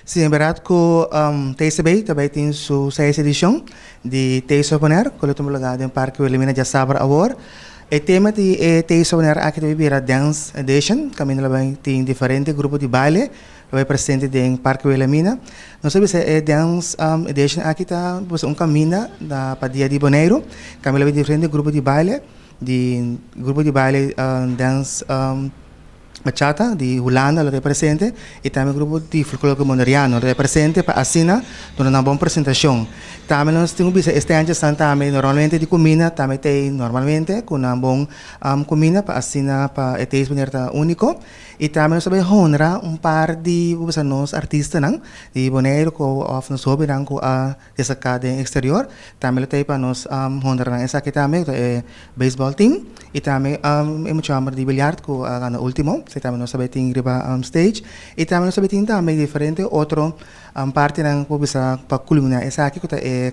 Sim, é verdade que o TCB também tem sua sexta edição de TCB Bonaire, que ele tomou lugar no Parque Wilhelmina de Sabra Award. O tema de TCB Bonaire aqui também vira Dance Edition, também tem diferentes grupos de baile, vai presente no Parque Wilhelmina. Nós sabemos que a Dance Edition aqui está caminho para dia de Bonaire, também tem diferentes grupos de baile, Dance bachata di Holanda lo presente e também grupo de folclore mondariano lo presente para assina uma boa apresentação. Também nós temos visto este ano também normalmente de comida também tem normalmente com uma boa comida para assina para o taste bonita único e também nós também honra par de nós artistas de Bonaire que of nos hobby com a destacada exterior também tem para nós honra essa aqui também é baseball team e também muito chamar de bilhar com a último também nós sabemos tem riba stage e também nós sabemos também diferente outro parte ng pubisa para culminar essa aqui que é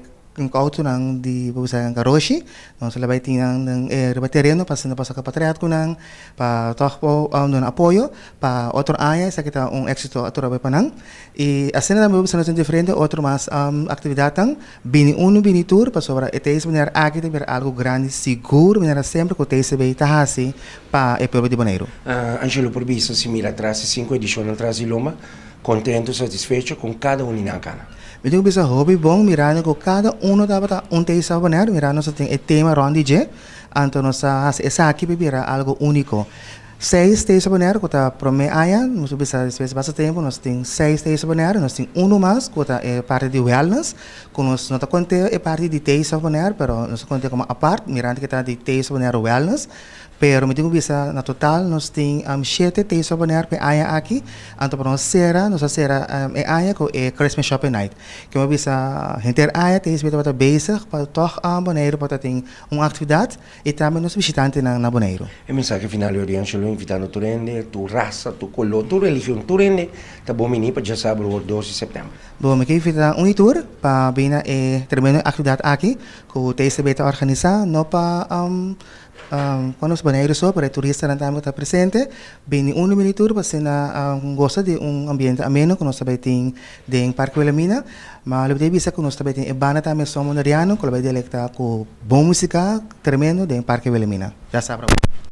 auto ng di pubisa garoshi nós sabemos tem ng riba terreno passando para sa kapatriat ko ng pa takpo ng apoio para outro área essa aqui tá éxito aturo pa nang e assim na pubisa nós diferente outro mais atividade bini uno bini tour para sobre etes benar aqui tem algo grande seguro benar sempre que o TCB tá assim para o povo de Bonaire. Angelo, por visto, se mira atrás 5 edições atrás de Loma, contento, satisfeito com cada um na cana. Eu digo bisa hobby bom mirando com cada dapat TCB Bonaire mirando sa tem tema rondi je anto nossa essa aqui bebira algo único. 6 TCB Bonaire que tá prome aya, nós bisa después basta tempo nós tem 6 TCB Bonaire, nós tem mais que tá parte de wellness, que nós não tá conte parte de TCB Bonaire, pero nós conte como a parte mirando que tá de TCB Bonaire wellness. Pero me digo bisa na total nós tem 7 TCB Bonaire pe aya aqui, anto para nós será aya com Christmas Shopping Night. Que me bisa hinter aya TCB tá bezig para toch Bonaire para ter uma atividade e também nós visitantes na Bonaire. E mensagem final de Angelo invitando tu rende, tu raça, tu color, tu religião, tu rende, tá bom menino para já saber o 12 de setembro. Bom, me quero invitar tour para vir terminar a atividade aqui que o TCB tá organizar, não para quando os Bonaire só para turistas não estamos presente, bem mini tour para ser gosta de ambiente ameno que nós também tem em Parque Wilhelmina, mas ele bisa que nós também tem banda também som mondariano, que ele vai delectar com boa música tremendo em Parque Wilhelmina. Já sabe.